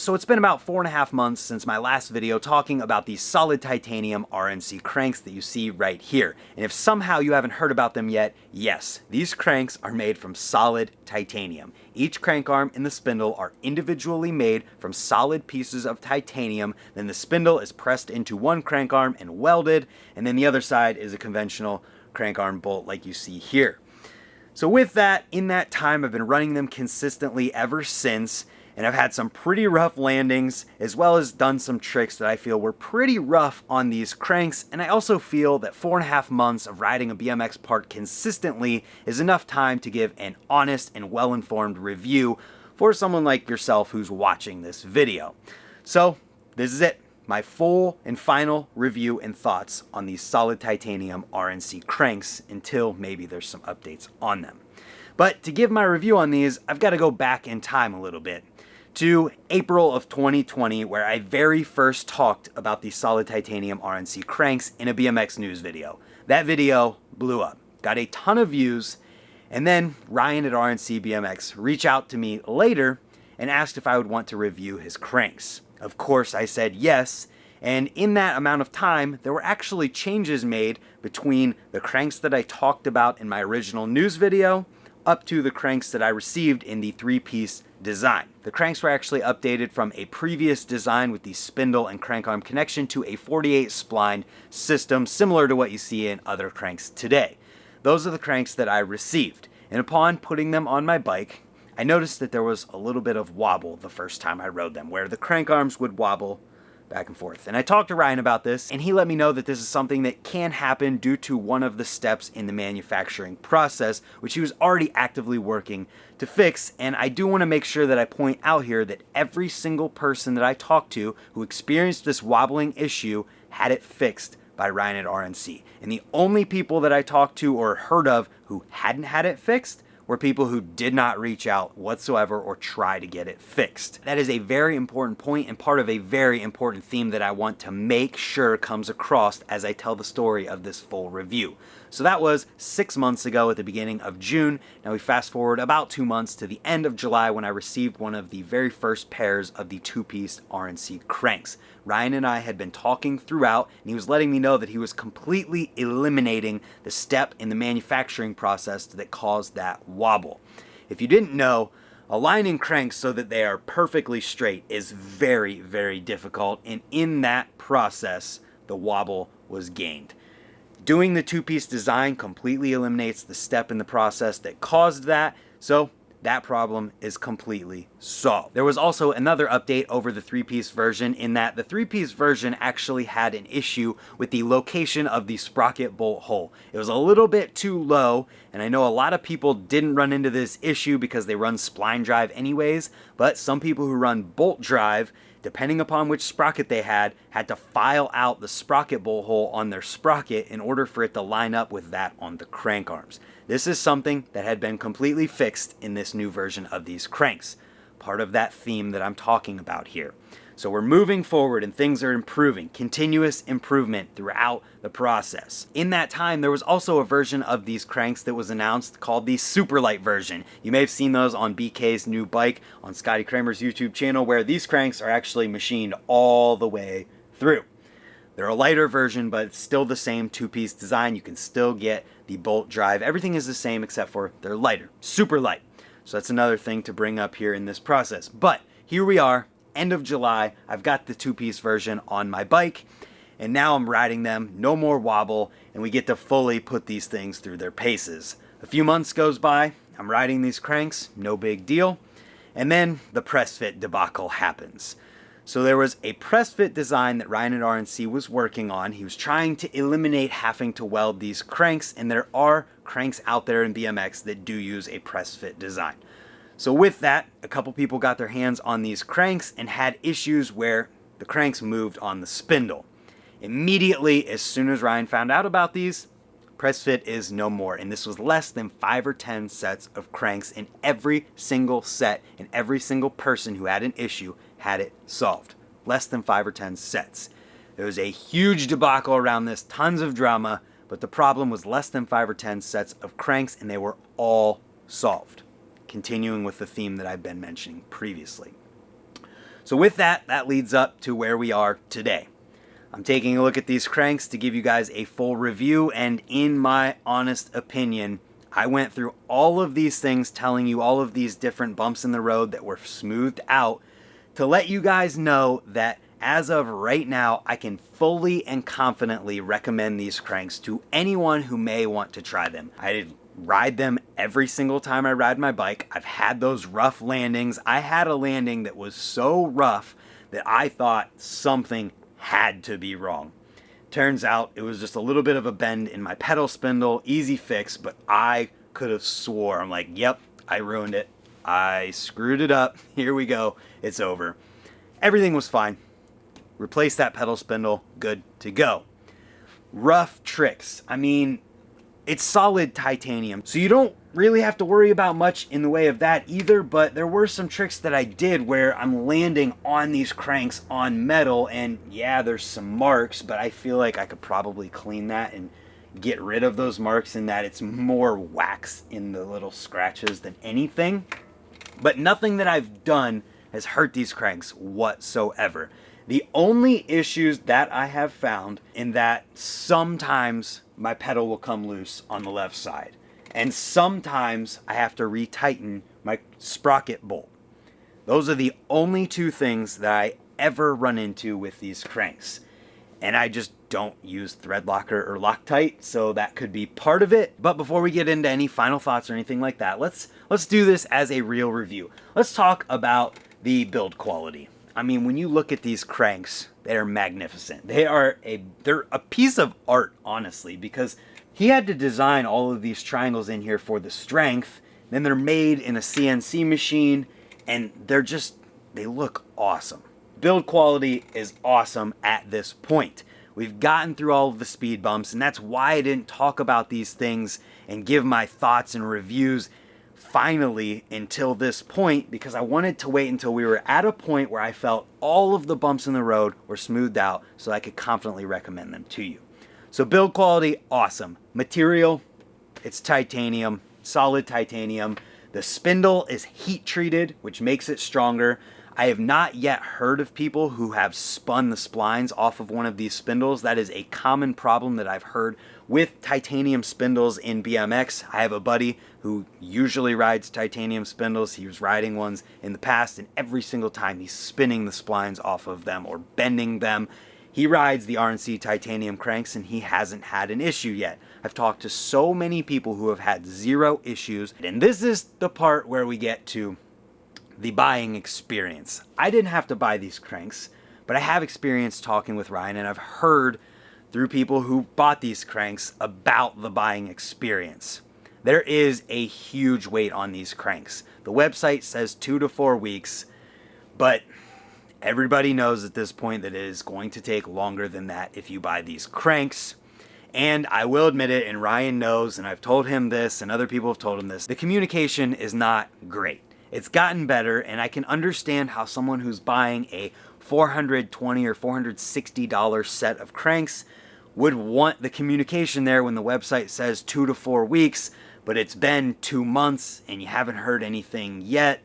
So it's been about 4.5 months since my last video talking about these solid titanium RNC cranks that you see right here. And if somehow you haven't heard about them yet, yes, these cranks are made from solid titanium. Each crank arm and the spindle are individually made from solid pieces of titanium. Then the spindle is pressed into one crank arm and welded, and then the other side is a conventional crank arm bolt like you see here. So with that, in that time, I've been running them consistently ever since, and I've had some pretty rough landings, as well as done some tricks that I feel were pretty rough on these cranks, and I also feel that 4.5 months of riding a BMX part consistently is enough time to give an honest and well-informed review for someone like yourself who's watching this video. So, this is it. My full and final review and thoughts on these solid titanium RNC cranks until maybe there's some updates on them. But to give my review on these, I've got to go back in time a little bit to April of 2020, where I very first talked about these solid titanium RNC cranks in a BMX news video. That video blew up, got a ton of views, and then Ryan at RNC BMX reached out to me later and asked if I would want to review his cranks. Of course, I said yes, and in that amount of time, there were actually changes made between the cranks that I talked about in my original news video up to the cranks that I received in the three-piece design. The cranks were actually updated from a previous design with the spindle and crank arm connection to a 48 spline system similar to what you see in other cranks today. Those are the cranks that I received, and upon putting them on my bike, I noticed that there was a little bit of wobble the first time I rode them, where the crank arms would wobble back and forth. And I talked to Ryan about this, and he let me know that this is something that can happen due to one of the steps in the manufacturing process, which he was already actively working to fix. And I do want to make sure that I point out here that every single person that I talked to who experienced this wobbling issue had it fixed by Ryan at RNC. And the only people that I talked to or heard of who hadn't had it fixed were people who did not reach out whatsoever or try to get it fixed. That is a very important point and part of a very important theme that I want to make sure comes across as I tell the story of this full review. So that was 6 months ago at the beginning of June. Now we fast forward about 2 months to the end of July when I received one of the very first pairs of the two-piece RNC cranks. Ryan and I had been talking throughout, and he was letting me know that he was completely eliminating the step in the manufacturing process that caused that wobble. If you didn't know, aligning cranks so that they are perfectly straight is very, very difficult, and in that process, the wobble was gained. Doing the two-piece design completely eliminates the step in the process that caused that, so that problem is completely solved. There was also another update over the three-piece version in that the three-piece version actually had an issue with the location of the sprocket bolt hole. It was a little bit too low, and I know a lot of people didn't run into this issue because they run spline drive anyways, but some people who run bolt drive, depending upon which sprocket they had to file out the sprocket bolt hole on their sprocket in order for it to line up with that on the crank arms. This is something that had been completely fixed in this new version of these cranks. Part of that theme that I'm talking about here. So we're moving forward and things are improving, continuous improvement throughout the process. In that time, there was also a version of these cranks that was announced called the super light version. You may have seen those on BK's new bike on Scotty Kramer's YouTube channel, where these cranks are actually machined all the way through. They're a lighter version, but it's still the same two-piece design. You can still get the bolt drive. Everything is the same except for they're lighter, super light. So that's another thing to bring up here in this process. But here we are. End of July, I've got the two-piece version on my bike, and now I'm riding them, no more wobble, and we get to fully put these things through their paces. A few months goes by, I'm riding these cranks, no big deal, and then the press fit debacle happens. So there was a press fit design that Ryan at RNC was working on. He was trying to eliminate having to weld these cranks, and there are cranks out there in BMX that do use a press fit design. So with that, a couple people got their hands on these cranks and had issues where the cranks moved on the spindle. Immediately, as soon as Ryan found out about these, press fit is no more. And this was less than 5 or 10 sets of cranks, and every single set and every single person who had an issue had it solved. Less than 5 or 10 sets. There was a huge debacle around this, tons of drama, but the problem was less than 5 or 10 sets of cranks, and they were all solved. Continuing with the theme that I've been mentioning previously. So with that, that leads up to where we are today. I'm taking a look at these cranks to give you guys a full review, and in my honest opinion, I went through all of these things telling you all of these different bumps in the road that were smoothed out to let you guys know that as of right now, I can fully and confidently recommend these cranks to anyone who may want to try them. I ride them every single time I ride my bike. I've had those rough landings. I had a landing that was so rough that I thought something had to be wrong. Turns out it was just a little bit of a bend in my pedal spindle, easy fix, but I could have swore. I'm like, yep, I ruined it. I screwed it up. Here we go. It's over. Everything was fine. Replace that pedal spindle, good to go. Rough tricks. I mean, it's solid titanium, so you don't really have to worry about much in the way of that either, but there were some tricks that I did where I'm landing on these cranks on metal, and yeah, there's some marks, but I feel like I could probably clean that and get rid of those marks, in that it's more wax in the little scratches than anything. But nothing that I've done has hurt these cranks whatsoever. The only issues that I have found in that sometimes my pedal will come loose on the left side, and sometimes I have to retighten my sprocket bolt. Those are the only two things that I ever run into with these cranks. And I just don't use thread locker or Loctite, so that could be part of it. But before we get into any final thoughts or anything like that, let's do this as a real review. Let's talk about the build quality. I mean, when you look at these cranks, they're magnificent. They're a piece of art, honestly, because he had to design all of these triangles in here for the strength. Then they're made in a CNC machine, and they look awesome. Build quality is awesome at this point. We've gotten through all of the speed bumps, and that's why I didn't talk about these things and give my thoughts and reviews finally until this point, because I wanted to wait until we were at a point where I felt all of the bumps in the road were smoothed out so I could confidently recommend them to you. So build quality, awesome. Material, it's titanium, solid titanium. The spindle is heat treated, which makes it stronger. I have not yet heard of people who have spun the splines off of one of these spindles. That is a common problem that I've heard with titanium spindles in BMX. I have a buddy who usually rides titanium spindles. He was riding ones in the past, and every single time he's spinning the splines off of them or bending them. He rides the RNC titanium cranks, and he hasn't had an issue yet. I've talked to so many people who have had zero issues, and this is the part where we get to the buying experience. I didn't have to buy these cranks, but I have experience talking with Ryan, and I've heard through people who bought these cranks about the buying experience. There is a huge wait on these cranks. The website says 2 to 4 weeks, but everybody knows at this point that it is going to take longer than that if you buy these cranks. And I will admit it, and Ryan knows, and I've told him this, and other people have told him this, the communication is not great. It's gotten better, and I can understand how someone who's buying a $420 or $460 set of cranks would want the communication there when the website says 2 to 4 weeks, but it's been 2 months and you haven't heard anything yet.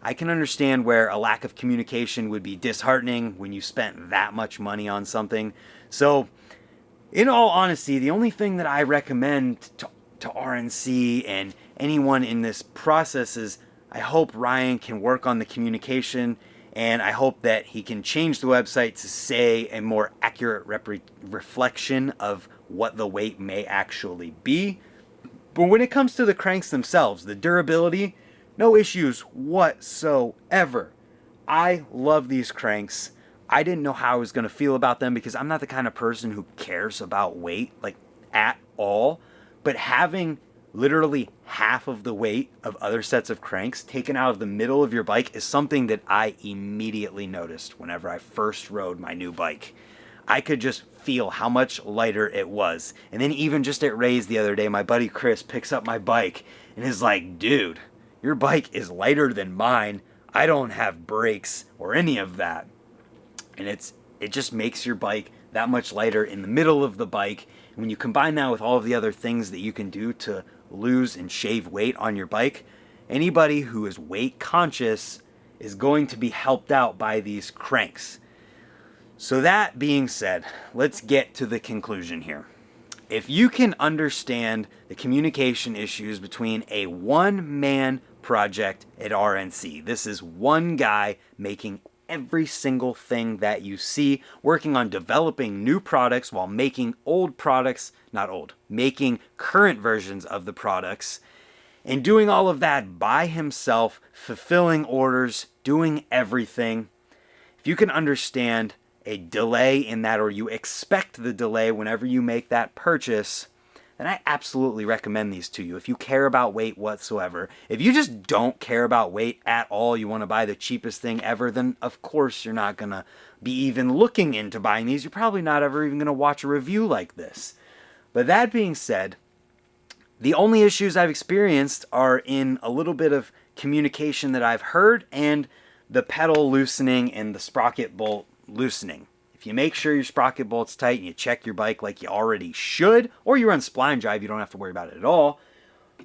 I can understand where a lack of communication would be disheartening when you spent that much money on something. So, in all honesty, the only thing that I recommend to RNC and anyone in this process is I hope Ryan can work on the communication, and I hope that he can change the website to say a more accurate reflection of what the weight may actually be. But when it comes to the cranks themselves, the durability, no issues whatsoever. I love these cranks. I didn't know how I was going to feel about them because I'm not the kind of person who cares about weight, like, at all. But having literally half of the weight of other sets of cranks taken out of the middle of your bike is something that I immediately noticed whenever I first rode my new bike. I could just feel how much lighter it was. And then even just at Ray's the other day, my buddy Chris picks up my bike and is like, dude, your bike is lighter than mine. I don't have brakes or any of that. And it just makes your bike that much lighter in the middle of the bike. And when you combine that with all of the other things that you can do to lose and shave weight on your bike, anybody who is weight conscious is going to be helped out by these cranks. So that being said, let's get to the conclusion here. If you can understand the communication issues between a one-man project at RNC, this is one guy making every single thing that you see, working on developing new products while making making current versions of the products, and doing all of that by himself, fulfilling orders, doing everything. If you can understand a delay in that, or you expect the delay whenever you make that purchase, then I absolutely recommend these to you. If you care about weight whatsoever, if you just don't care about weight at all, you want to buy the cheapest thing ever, then of course you're not going to be even looking into buying these. You're probably not ever even going to watch a review like this. But that being said, the only issues I've experienced are in a little bit of communication that I've heard and the pedal loosening and the sprocket bolt loosening. If you make sure your sprocket bolt's tight and you check your bike like you already should, or you run spline drive, you don't have to worry about it at all,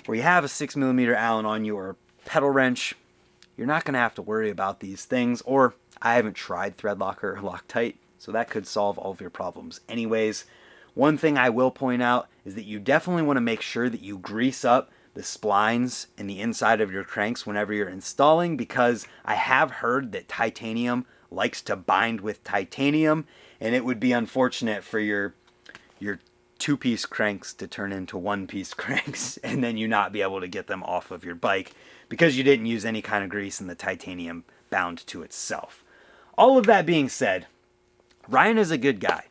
or you have a 6mm Allen on you or a pedal wrench, you're not going to have to worry about these things. Or I haven't tried thread locker or Loctite, so that could solve all of your problems anyways. One thing I will point out is that you definitely want to make sure that you grease up the splines in the inside of your cranks whenever you're installing, because I have heard that titanium likes to bind with titanium, and it would be unfortunate for your two-piece cranks to turn into one-piece cranks and then you not be able to get them off of your bike because you didn't use any kind of grease and the titanium bound to itself. All of that being said, Ryan is a good guy.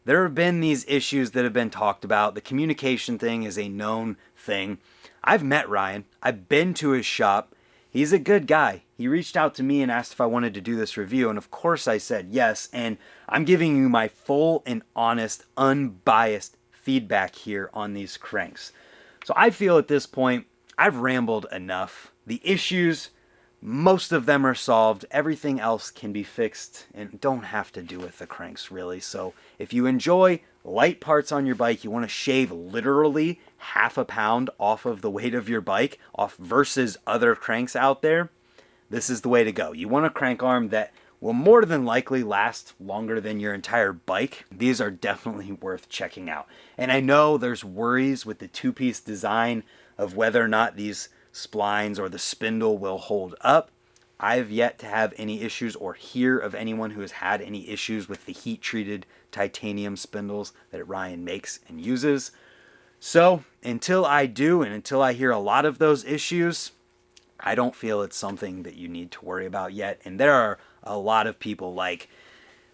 There have been these issues that have been talked about. The communication thing is a known thing. I've met Ryan. I've been to his shop. He's a good guy. He reached out to me and asked if I wanted to do this review, and of course I said yes, and I'm giving you my full and honest, unbiased feedback here on these cranks. So I feel at this point, I've rambled enough. The issues, most of them are solved. Everything else can be fixed and don't have to do with the cranks, really. So if you enjoy light parts on your bike, you want to shave literally half a pound off of the weight of your bike off versus other cranks out there, this is the way to go. You want a crank arm that will more than likely last longer than your entire bike. These are definitely worth checking out. And I know there's worries with the two-piece design of whether or not these splines or the spindle will hold up. I've yet to have any issues or hear of anyone who has had any issues with the heat-treated titanium spindles that Ryan makes and uses. So until I do, and until I hear a lot of those issues, I don't feel it's something that you need to worry about yet. And there are a lot of people like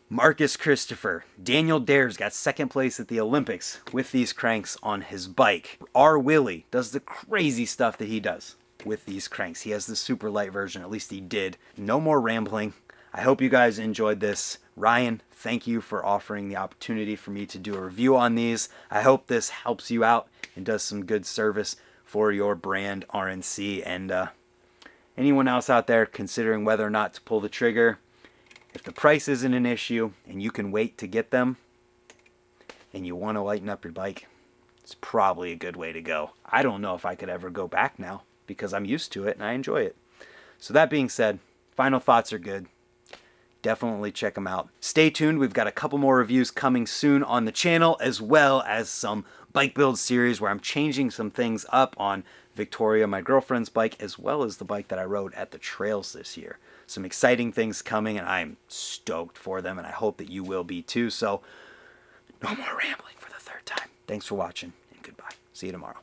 Marcus Christopher. Daniel Dares got second place at the Olympics with these cranks on his bike. R. Willie does the crazy stuff that he does with these cranks. He has the super light version, at least he did. No more rambling. I hope you guys enjoyed this. Ryan, thank you for offering the opportunity for me to do a review on these. I hope this helps you out and does some good service for your brand RNC, and anyone else out there considering whether or not to pull the trigger. If the price isn't an issue and you can wait to get them and you want to lighten up your bike, it's probably a good way to go. I don't know if I could ever go back now because I'm used to it and I enjoy it. So that being said, final thoughts are good. Definitely check them out. Stay tuned. We've got a couple more reviews coming soon on the channel, as well as some bike build series where I'm changing some things up on Victoria, my girlfriend's bike, as well as the bike that I rode at the trails this year. Some exciting things coming, and I'm stoked for them, and I hope that you will be too. So no more rambling for the third time. Thanks for watching, and goodbye. See you tomorrow.